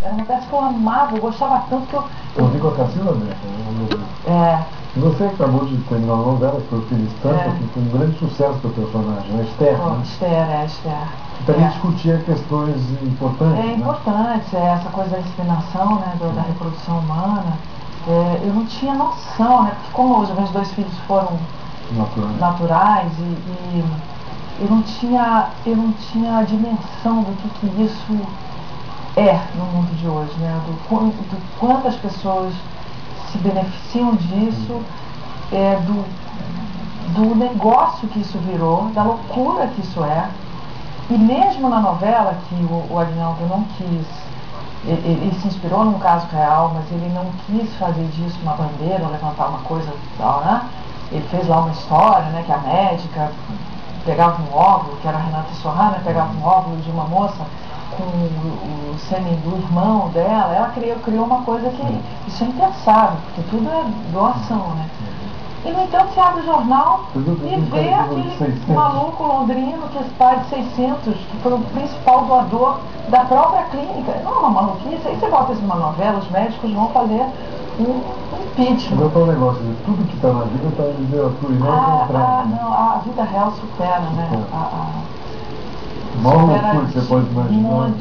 Era uma peça que eu amava, eu gostava tanto que eu... Eu vi com a Cassila, né? Você acabou de terminar uma novela, que foi o Filho Estampa, que tem um grande sucesso para o personagem, a Esther, né? Esther. Que também discutia questões importantes. É importante, essa coisa da inseminação, né, da reprodução humana. Eu não tinha noção, né? Porque como os meus 2 filhos foram naturais e eu não tinha a dimensão do que isso é no mundo de hoje, né? Do quantas pessoas se beneficiam disso, do negócio que isso virou, da loucura que isso é. E mesmo na novela, que o Aguinaldo não quis, ele se inspirou num caso real, mas ele não quis fazer disso uma bandeira, levantar uma coisa tal, né? Ele fez lá uma história, né, que a médica pegava um óvulo, que era a Renata Sorrana, pegava um óvulo de uma moça com o sêmen do irmão dela. Ela criou uma coisa que isso é impensável, porque tudo é doação, né? E, no entanto, você abre o jornal e vê aquele maluco londrino, que é pai de 600, que foi o principal doador da própria clínica. Não é uma maluquice? Aí você bota isso numa novela, os médicos vão fazer um impeachment. Mas é um negócio de tudo que está na vida está em literatura, e não ao contrário. Não, a vida real supera, né? Maior loucura que você pode imaginar.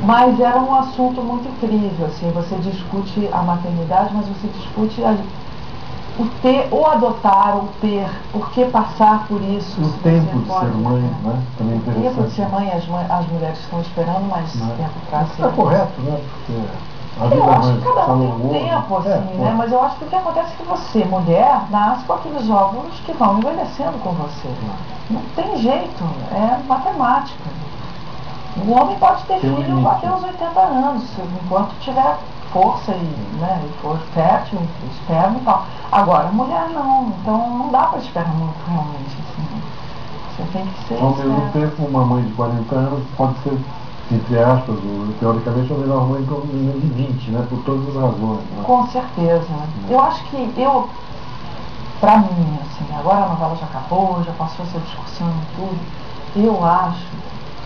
Mas era um assunto muito incrível, assim, você discute a maternidade, mas você discute o ter, ou adotar, ou ter, por que passar por isso. O tempo de ser mãe, né? Também é interessante. O tempo de ser mãe, as mulheres estão esperando mais tempo para ser. É correto, né? Porque eu acho que cada um tem um tempo, assim, né? Mas eu acho que o que acontece é que você, mulher, nasce com aqueles óvulos que vão envelhecendo com você. Não tem jeito, é matemática. O homem pode ter filho até os 80 anos, enquanto tiver força e for fértil, esperma e tal. Agora, a mulher não, então não dá para esperar muito realmente, assim. Você tem que ser... Ao mesmo tempo, uma mãe de 40 anos pode ser, entre aspas, teoricamente, a melhor mãe que uma menina de 20, né? Por todas as razões. Né? Com certeza. Eu acho que pra mim, assim, agora a novela já acabou, já passou essa discussão e tudo, eu acho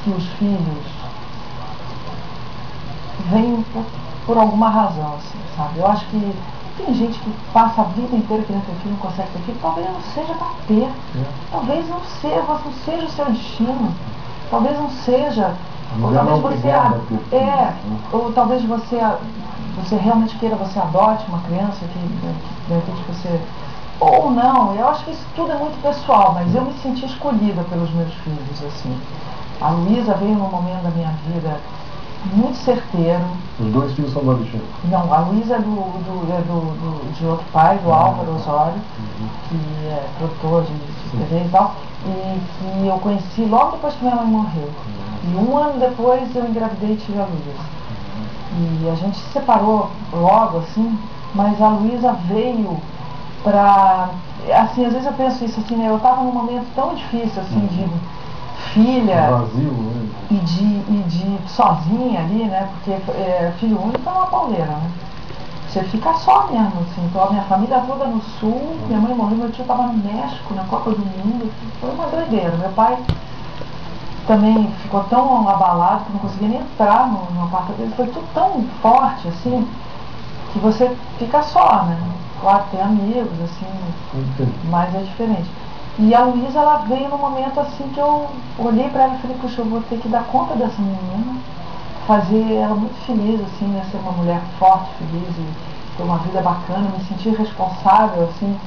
que os filhos vêm por alguma razão, assim, sabe? Eu acho que tem gente que passa a vida inteira querendo ter filho, não consegue ter filho, talvez não seja para ter, talvez não seja o seu destino, talvez não seja, ou talvez ou talvez você realmente queira, você adote uma criança que de repente você, ou não. Eu acho que isso tudo é muito pessoal, mas eu me senti escolhida pelos meus filhos, assim. A Luísa veio num momento da minha vida muito certeiro. Os 2 filhos são do Alexandre? Não, a Luísa é de outro pai, do Álvaro Osório, que é produtor de TV e tal, e que eu conheci logo depois que minha mãe morreu. E 1 ano depois eu engravidei e tive a Luísa. E a gente se separou logo, assim, mas a Luísa veio pra... Assim, às vezes eu penso isso, assim, né? Eu estava num momento tão difícil, assim, de filha, vazio, né? e de sozinha ali, né? Porque filho único é uma pauleira, né? Você fica só mesmo, assim. Então a minha família toda no sul, minha mãe morreu, meu tio estava no México, na Copa do Mundo, foi uma doideira. Meu pai também ficou tão abalado que não conseguia nem entrar no apartamento dele. Foi tudo tão forte, assim, que você fica só, né? Claro, tem amigos, assim, mas é diferente. E a Luísa, ela veio num momento assim que eu olhei para ela e falei, puxa, eu vou ter que dar conta dessa menina, fazer ela muito feliz, assim, né? Ser uma mulher forte, feliz e ter uma vida bacana, me sentir responsável, assim,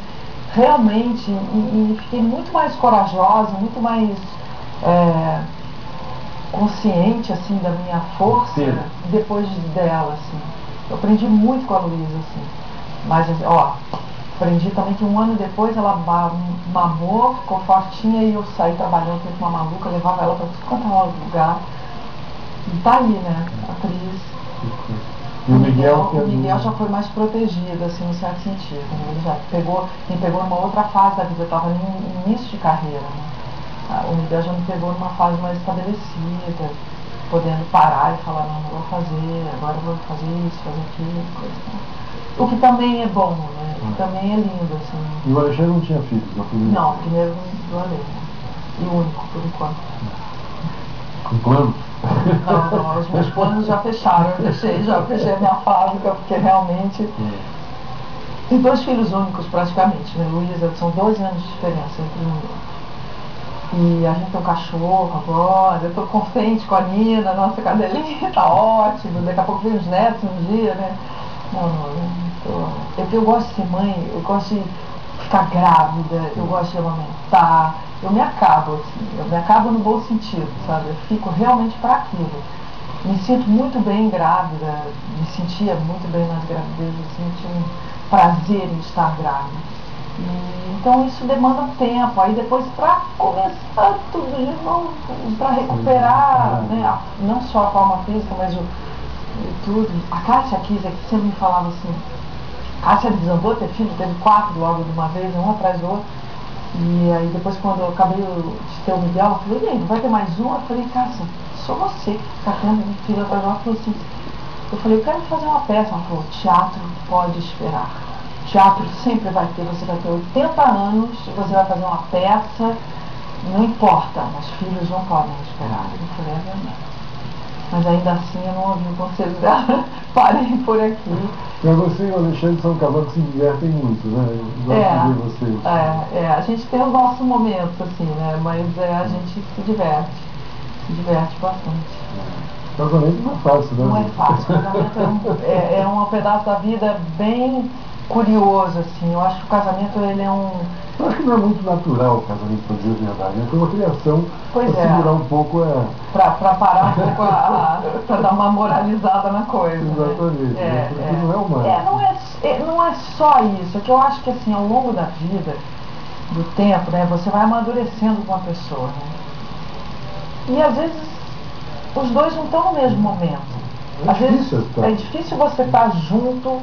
realmente, e fiquei muito mais corajosa, muito mais consciente, assim, da minha força depois dela, assim. Eu aprendi muito com a Luísa, assim, mas, aprendi também que 1 ano depois ela mamou, ficou fortinha e eu saí trabalhando feito uma maluca, levava ela para tudo quanto é lugar. E tá aí, né? Atriz. E o Miguel já foi mais protegido, assim, no certo sentido. Né? Ele já me pegou numa outra fase da vida, eu estava no início de carreira. Né? O Miguel já me pegou numa fase mais estabelecida, podendo parar e falar, não vou fazer, agora eu vou fazer isso, fazer aquilo, coisa assim. O que também é bom, né? O que também é lindo, assim. E o Alexandre não tinha filhos? Não, primeiro do Ale. E o único, por enquanto. Com plano? Não, os meus planos já fecharam, já fechei a minha fábrica, porque realmente... Tem 2 filhos únicos praticamente, né, Luísa? São 12 anos de diferença entre um e outro. E a gente tem um cachorro agora, eu tô contente com a Nina, nossa cadelinha, tá ótimo, daqui a pouco vem os netos um dia, né? Eu gosto de ser mãe, eu gosto de ficar grávida, eu gosto de amamentar, eu me acabo, assim, eu me acabo no bom sentido, sabe? Eu fico realmente para aquilo. Me sinto muito bem grávida, me sentia muito bem nas gravidezes, assim, tinha um prazer em estar grávida. Então isso demanda um tempo, aí depois para começar tudo de novo, para recuperar, né, não só a forma física, mas tudo. A Cássia Kisa, que sempre me falava assim, Cássia desandou ter filho, teve 4 logo de uma vez, um atrás do outro. E aí depois quando eu acabei de ter o Miguel, eu falei, e aí, vai ter mais um? Eu falei, Cássia, só você que fica tendo um filho atrás do outro. Ela falou assim, eu falei, eu quero fazer uma peça. Ela falou, teatro pode esperar. Teatro sempre vai ter, você vai ter 80 anos, você vai fazer uma peça, não importa, mas filhos não podem esperar. Eu falei, é verdade. Mas ainda assim eu não ouvi o conselho dela, parem por aqui. Mas você e o Alexandre são casais que se divertem muito, né? Gosto de ver vocês. A gente tem o nosso momento, assim, né? Mas a gente se diverte bastante. Casamento não é fácil, né? Não é fácil, casamento é um pedaço da vida bem curioso, assim. Eu acho que o casamento, ele é um... Eu acho que não é muito natural o casamento, para dizer a verdade, né? Tem uma criação para segurar um pouco Para parar um pouco, para dar uma moralizada na coisa. Exatamente, né? Porque não é humano. Não é só isso, é que eu acho que assim, ao longo da vida, do tempo, né, você vai amadurecendo com a pessoa, né? E às vezes os dois não estão no mesmo momento. Às vezes é difícil você estar junto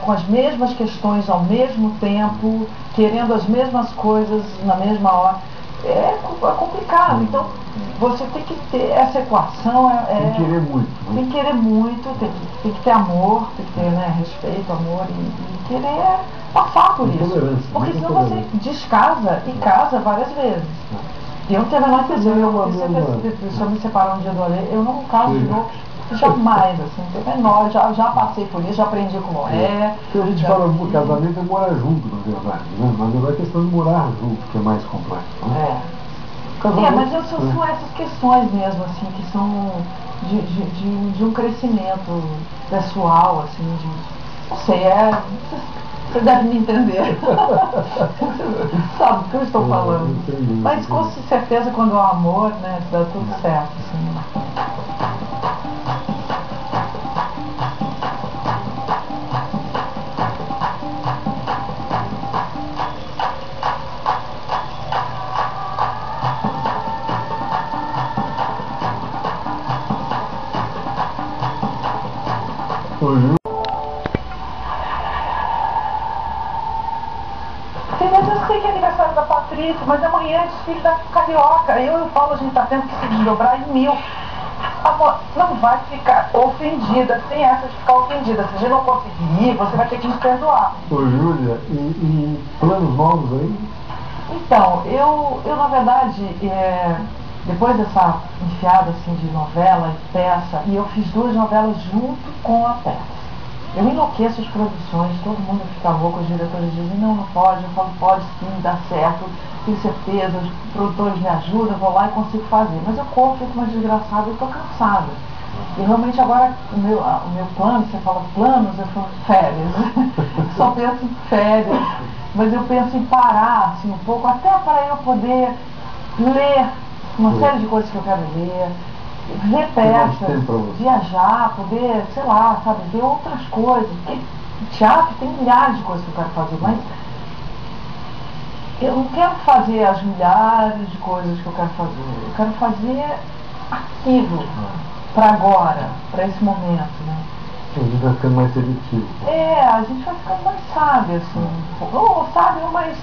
com as mesmas questões ao mesmo tempo, querendo as mesmas coisas na mesma hora. É complicado. Então você tem que ter essa equação. Tem que querer muito. Né? Tem que querer muito, tem que ter amor, tem que ter, né, respeito, amor e querer passar por isso. Porque senão você descasa e casa várias vezes. E eu não tenho a menor intenção, se eu me separar um dia do Ale, eu não caso de novo. Jamais, assim, não tem menor, já passei por isso, já aprendi como é. Se a gente fala do casamento é morar junto, na verdade, né? Na verdade a questão de morar junto, que é mais complexo. Né? Mas são essas questões mesmo, assim, que são de um crescimento pessoal, assim, não sei, você deve me entender. Sabe do que eu estou falando. Mas com certeza quando há amor, né, dá tudo certo, assim. Eu sei que é aniversário da Patrícia, mas amanhã é desfile da Carioca. Eu e o Paulo, a gente tá tendo que se desdobrar em 1000. Amor, não vai ficar ofendida, sem essa de ficar ofendida. Se a gente não conseguir, você vai ter que nos perdoar. Ô, Júlia, e planos novos aí? Então, eu na verdade, depois dessa enfiada assim, de novela e peça, e eu fiz 2 novelas junto com a peça. Eu enlouqueço as produções, todo mundo fica louco, os diretores dizem, não pode, eu falo, pode sim, dá certo, tenho certeza, os produtores me ajudam, eu vou lá e consigo fazer. Mas eu corro, fico uma desgraçada, eu estou cansada. E realmente agora, o meu plano, você fala planos, eu falo férias. Só penso em férias, mas eu penso em parar assim, um pouco, até para eu poder ler uma série de coisas que eu quero ler, ver peças, viajar, poder, sei lá, sabe, ver outras coisas. Porque teatro tem milhares de coisas que eu quero fazer, mas eu não quero fazer as milhares de coisas que eu quero fazer. Eu quero fazer aquilo para agora, para esse momento, né? A gente vai ficando mais seletivo. A gente vai ficando mais sábio, assim. Ou sábio, mais,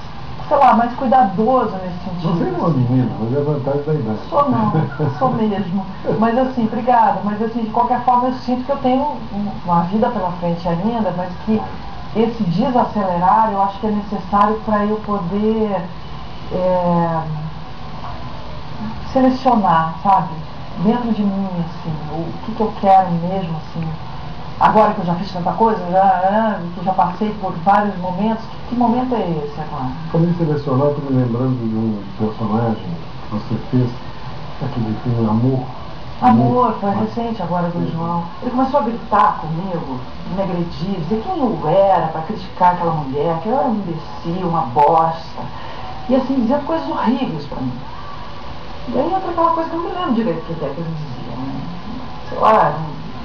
sei lá, mais cuidadoso nesse sentido. Você não é menino, mas é vantagem da idade. Sou não, sou mesmo. Mas assim, obrigada. Mas assim, de qualquer forma eu sinto que eu tenho uma vida pela frente ainda, mas que esse desacelerar eu acho que é necessário para eu poder selecionar, sabe? dentro de mim, assim, o que eu quero mesmo, assim, agora que eu já fiz tanta coisa, que eu já passei por vários momentos, que momento é esse agora? Quando eu selecionar, estou me lembrando de um personagem que você fez, aquele filme Amor, foi recente agora do João. Ele começou a gritar comigo, me agredir, dizer quem eu era para criticar aquela mulher, que eu era um imbecil, uma bosta. E assim, dizendo coisas horríveis para mim. E aí entra aquela coisa que eu não me lembro direito o que é que ele dizia, né? Sei lá,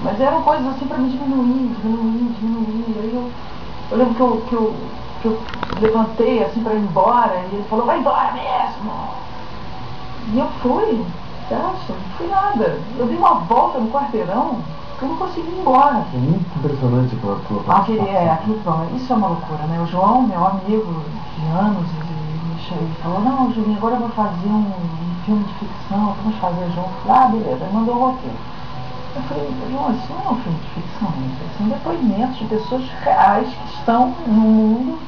mas eram coisas assim para me diminuir. E aí eu lembro que eu levantei assim para ir embora e ele falou, vai embora mesmo! E eu fui. Você acha? Não fui nada. Eu dei uma volta no quarteirão que eu não consegui ir embora. É muito impressionante aquela tua participação. Isso é uma loucura, né? O João, meu amigo de anos, ele falou, não, Julinho, agora eu vou fazer um filme de ficção, vamos fazer junto. Ah, beleza, ele mandou o roteiro. Eu falei, João, isso não é um filme de ficção, isso são depoimentos de pessoas reais que estão no mundo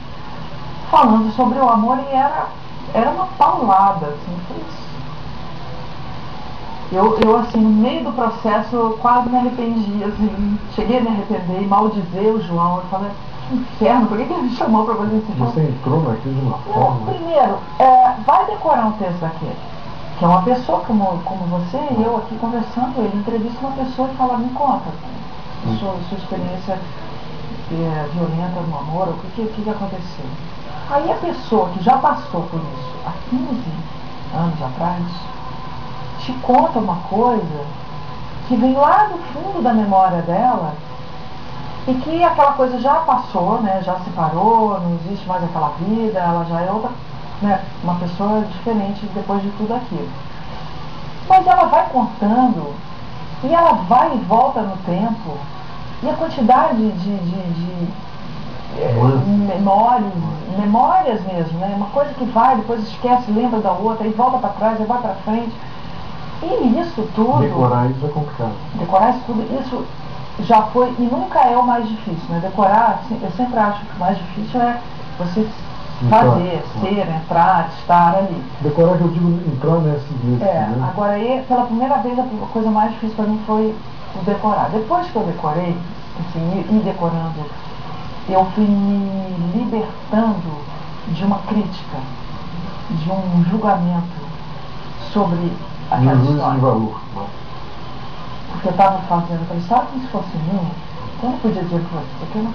falando sobre o amor e era uma paulada, assim, foi isso. Eu, assim, no meio do processo, eu quase me arrependi, assim, cheguei a me arrepender e maldizer o João. Eu falei, que inferno, por que ele me chamou para fazer esse filme? Você entrou naquilo de uma forma... Primeiro, vai decorar um texto daquele, que é uma pessoa como você e eu aqui conversando, ele entrevista uma pessoa e fala, me conta, sua experiência violenta no amor, o que aconteceu? Aí a pessoa que já passou por isso há 15 anos atrás, te conta uma coisa que vem lá do fundo da memória dela e que aquela coisa já passou, né, já se parou, não existe mais aquela vida, ela já é outra, né, uma pessoa diferente depois de tudo aquilo. Mas ela vai contando e ela vai e volta no tempo e a quantidade de memórias mesmo, né, uma coisa que vai, depois esquece, lembra da outra, e volta para trás, e vai para frente. E isso tudo... Decorar isso é complicado. Decorar isso tudo, isso já foi e nunca é o mais difícil, né? Decorar, eu sempre acho que o mais difícil é você fazer, ser, entrar, estar ali. Decorar que eu digo entrar nesse né? Agora aí, pela primeira vez, a coisa mais difícil para mim foi o decorar. Depois que eu decorei, assim, ir decorando, eu fui me libertando de uma crítica, de um julgamento sobre aquela história. De valor, né? Porque eu estava fazendo aquela história como se fosse minha, eu não podia dizer porque não,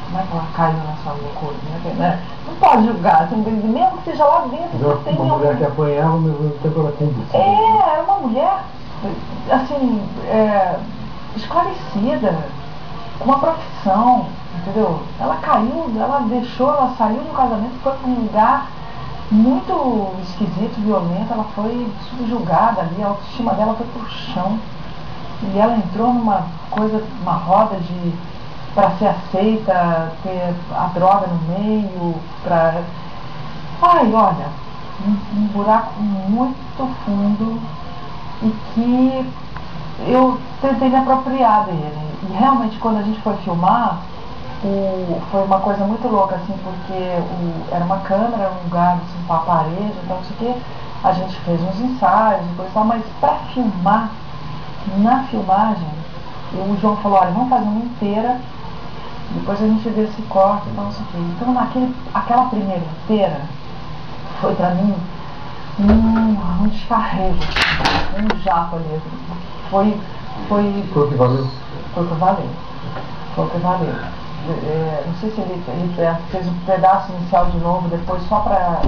como é que ela caiu nessa loucura, né? Não pode julgar, assim, mesmo que seja lá dentro. Tem uma mulher que apanhava, mas ao mesmo tempo era cúmplice. Era uma mulher, assim, esclarecida, com uma profissão, entendeu? Ela caiu, ela saiu do casamento, foi para um lugar muito esquisito, violento, ela foi subjugada ali, a autoestima dela foi pro chão. E ela entrou numa coisa, uma roda para ser aceita, ter a droga no meio, olha, um buraco muito fundo e que eu tentei me apropriar dele. E realmente quando a gente foi filmar, foi uma coisa muito louca, assim, porque era uma câmera, era um lugar assim, com a parede, então não sei o que, a gente fez uns ensaios e coisa e tal, mas para filmar, na filmagem, o João falou, olha, vamos fazer uma inteira, depois a gente vê esse corte, então não sei o que. Então aquela primeira inteira foi pra mim um descarrego, um jato ali. Foi o que valeu? Foi o que valeu. Foi o que valeu. Não sei se ele fez um pedaço inicial de novo, depois só para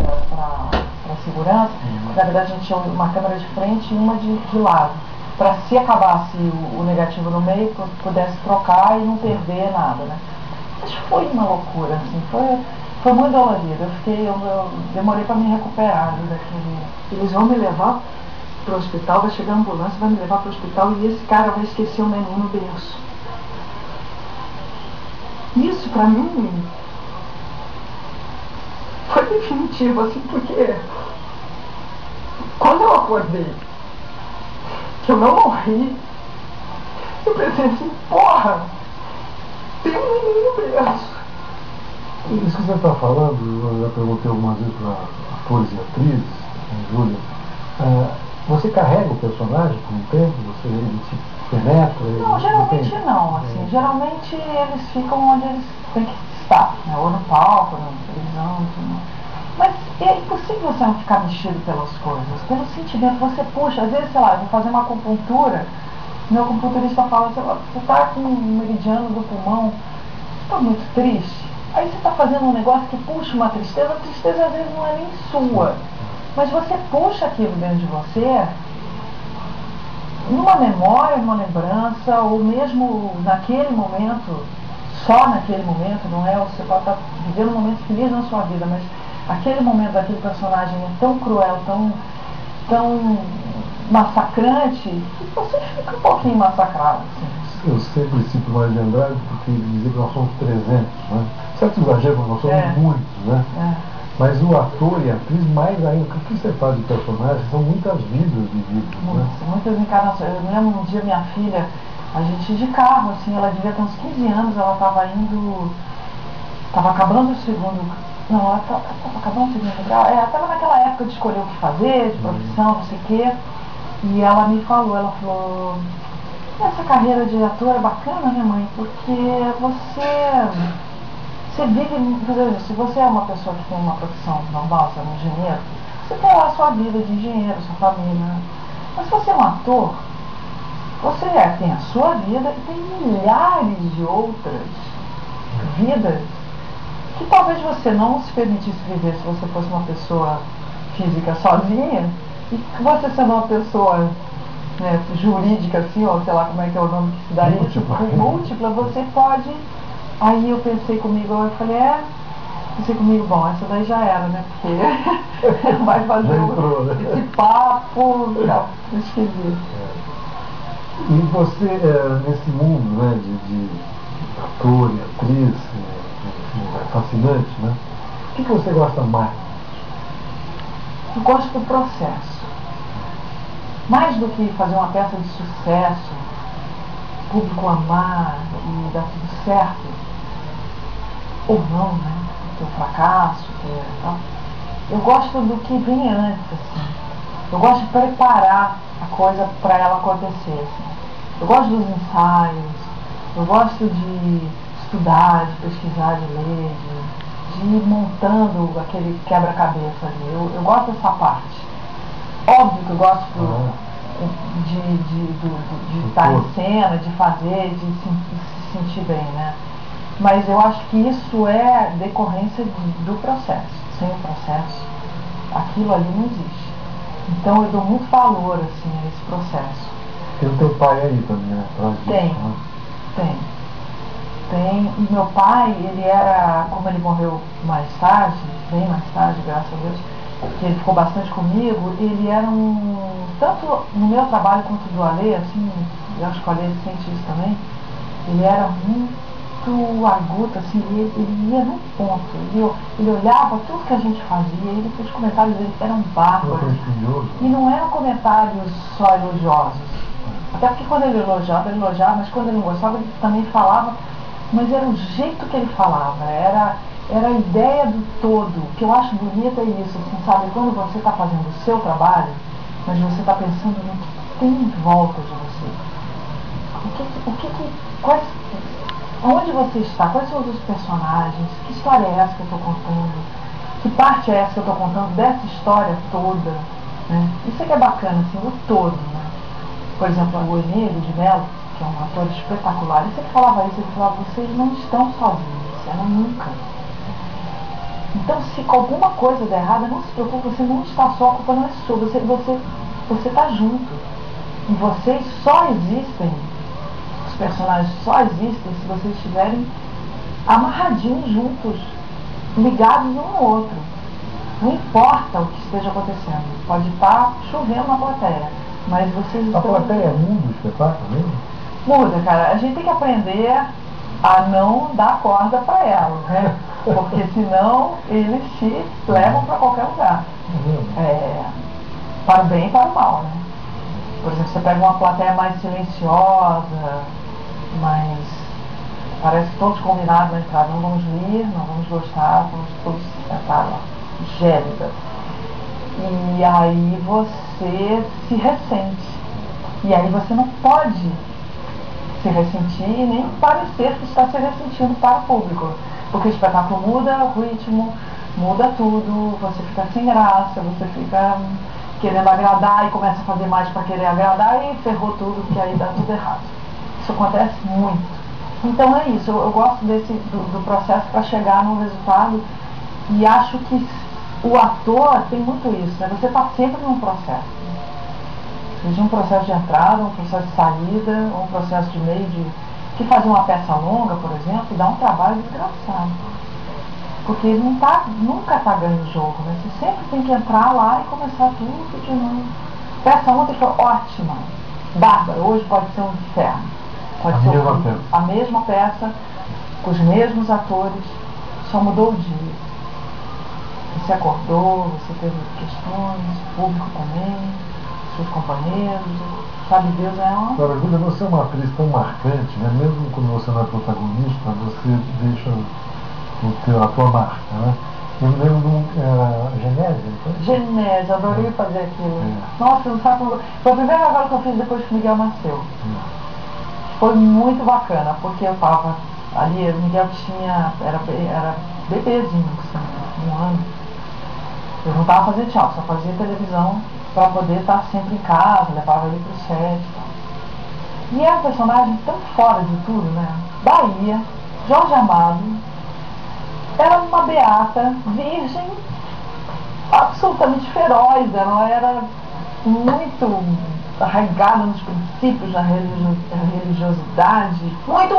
segurança, porque na verdade a gente tinha uma câmera de frente e uma de lado, para se acabasse o negativo no meio, pudesse trocar e não perder nada, né? Mas foi uma loucura, assim, foi muito dolorido. Eu demorei para me recuperar daquele. Eles vão me levar para o hospital, vai chegar a ambulância, vai me levar para o hospital e esse cara vai esquecer o neném no berço. Isso para mim foi definitivo, assim, porque quando eu acordei, que eu não morri, eu pensei assim, porra, tem um menino no berço. Isso que você está falando, eu já perguntei algumas vezes para atores e atrizes, Júlia, Você carrega o personagem por um tempo? Ele te penetra? Não, geralmente não. Assim, geralmente eles ficam onde eles têm que estar, né? Ou no palco, ou na televisão, assim. Mas é impossível você não ficar mexido pelas coisas, pelo sentimento. Você puxa, às vezes, sei lá, eu vou fazer uma acupuntura, meu acupunturista fala, você está com um meridiano do pulmão, está muito triste. Aí você está fazendo um negócio que puxa uma tristeza, a tristeza às vezes não é nem sua. Mas você puxa aquilo dentro de você, numa memória, numa lembrança, ou mesmo naquele momento, só naquele momento, não é? Você pode estar vivendo um momento feliz na sua vida, mas aquele momento daquele personagem é tão cruel, tão massacrante, que você fica um pouquinho massacrado. Assim. Eu sempre cito mais de Andrade porque ele dizia que nós somos 300, né? Certo exagero, mas nós somos muitos, né? Mas o ator e a atriz, mais ainda, o que você faz de personagem, são muitas vidas vividas, né? Muitas encarnações. Eu me lembro um dia, minha filha, a gente de carro, assim, ela devia ter uns 15 anos, ela estava indo, estava acabando o segundo, não, ela estava acabando o segundo grau, ela estava naquela época de escolher o que fazer, de profissão, não sei o quê, e ela me falou, essa carreira de ator é bacana, né, mãe, porque você vive, por exemplo, se você é uma pessoa que tem uma profissão normal, você é um engenheiro, você tem lá a sua vida de engenheiro, sua família. Mas se você é um ator, você tem a sua vida e tem milhares de outras vidas que talvez você não se permitisse viver se você fosse uma pessoa física sozinha, e você sendo uma pessoa, né, jurídica, assim, ou sei lá como é que é o nome que se dá isso, múltipla, você pode. Aí eu pensei comigo, eu falei, pensei comigo, bom, essa daí já era, né? Porque vai fazer esse papo, esquisito. E você, nesse mundo, né, de ator e atriz, é fascinante, né? O que você gosta mais? Eu gosto do processo. Mais do que fazer uma peça de sucesso, público amar e dar tudo certo, ou não, né? Ter um fracasso, tal. Eu gosto do que vem antes, assim. Eu gosto de preparar a coisa para ela acontecer, assim. Eu gosto dos ensaios, eu gosto de estudar, de pesquisar, de ler, de ir montando aquele quebra-cabeça ali. Eu gosto dessa parte. Óbvio que eu gosto de estar em cena, de fazer, de se sentir bem, né? Mas eu acho que isso é decorrência do processo. Sem o processo, aquilo ali não existe. Então eu dou muito valor, assim, a esse processo. Tem o teu pai aí também, né? Tem. E meu pai, ele era, como ele morreu mais tarde, bem mais tarde, graças a Deus, que ele ficou bastante comigo, ele era tanto no meu trabalho quanto do Alê, assim, eu acho que o Alê sente isso também, ele era muito agudo, assim, ele ia no ponto, ele olhava tudo que a gente fazia, os comentários dele eram bárbaros, e não eram comentários só elogiosos, até porque quando ele elogiava, mas quando ele não gostava, ele também falava, mas era o jeito que ele falava, era a ideia do todo. O que eu acho bonito é isso, assim, sabe? Quando você está fazendo o seu trabalho, mas você está pensando no que tem em volta de você. Onde você está? Quais são os seus personagens? Que história é essa que eu estou contando? Que parte é essa que eu estou contando dessa história toda? Né? Isso é que é bacana, assim, o todo. Né? Por exemplo, o Emílio de Mello, que é um ator espetacular, ele sempre falava isso, ele falava, vocês não estão sozinhos, ela nunca. Então, se alguma coisa der errada, não se preocupe, você não está só, a culpa não é sua, você está junto. E vocês só existem, os personagens só existem se vocês estiverem amarradinhos juntos, ligados um no outro. Não importa o que esteja acontecendo, pode estar chovendo na plateia, mas vocês estão... A plateia muda o espetáculo mesmo? Muda, cara. A gente tem que aprender a não dar corda para ela, né? Porque senão eles te levam para qualquer lugar. Para o bem e para o mal, né? Por exemplo, você pega uma plateia mais silenciosa, mais... parece que todos combinados na entrada, não vamos rir, não vamos gostar, vamos todos sentar lá, gélidas. E aí você se ressente. E aí você não pode se ressentir nem parecer que está se ressentindo para o público. Porque o espetáculo muda o ritmo, muda tudo, você fica sem graça, você fica querendo agradar e começa a fazer mais para querer agradar e ferrou tudo, que aí dá tudo errado. Isso acontece muito. Então é isso, eu gosto do processo para chegar no resultado e acho que o ator tem muito isso, né? Você está sempre num processo. Seja um processo de entrada, um processo de saída, um processo de meio de... Que fazer uma peça longa, por exemplo, dá um trabalho desgraçado. Porque ele nunca está ganhando o jogo, né? Você sempre tem que entrar lá e começar tudo de novo. Peça ontem foi ótima, bárbara, hoje pode ser um inferno. Pode ser a mesma peça, com os mesmos atores, só mudou o dia. Você acordou, você teve questões, o público também, seus companheiros, sabe, Deus é uma... Agora, Júlia, você é uma atriz tão marcante, né? Mesmo quando você não é protagonista, você deixa a tua marca, né? Eu me lembro de Genésio. Genésio, adorei fazer aquilo. Nossa, não sabe como... Foi a primeira novela que eu fiz depois que o Miguel nasceu. Foi muito bacana, porque eu tava ali, o Miguel era bebezinho, assim, 1 ano. Eu não estava fazendo teatro, só fazia televisão para poder estar sempre em casa, levava ele pro set e tal. E era um personagem tão fora de tudo, né? Bahia, Jorge Amado, era uma beata, virgem, absolutamente feroz, ela era muito arraigada nos princípios da religiosidade, muito